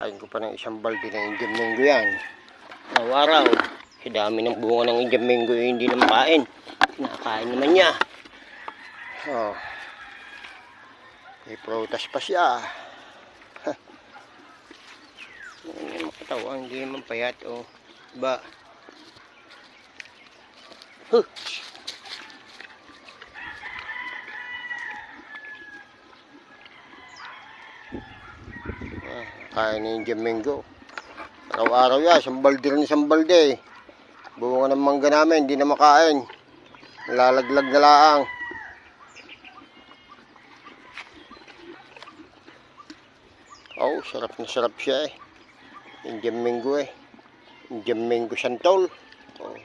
Kain ko pa ng isang balde ng Indian Mango yan. Araw-araw. Kasi dami ng bunga ng Indian Mango yung hindi na makain. Kinakain naman niya. Oh. May prutas pa siya. Yung makatawan, hindi naman payat. Oh. Diba? Huh. Kain ng Indian Mango. Araw-araw yan, isang balde rin isang balde. Bunga ng mangga namin, hindi na makain. Nalalaglag na laang. Oh, sarap na sarap siya eh. Indian Mango eh. Indian Mango Santol. Oh.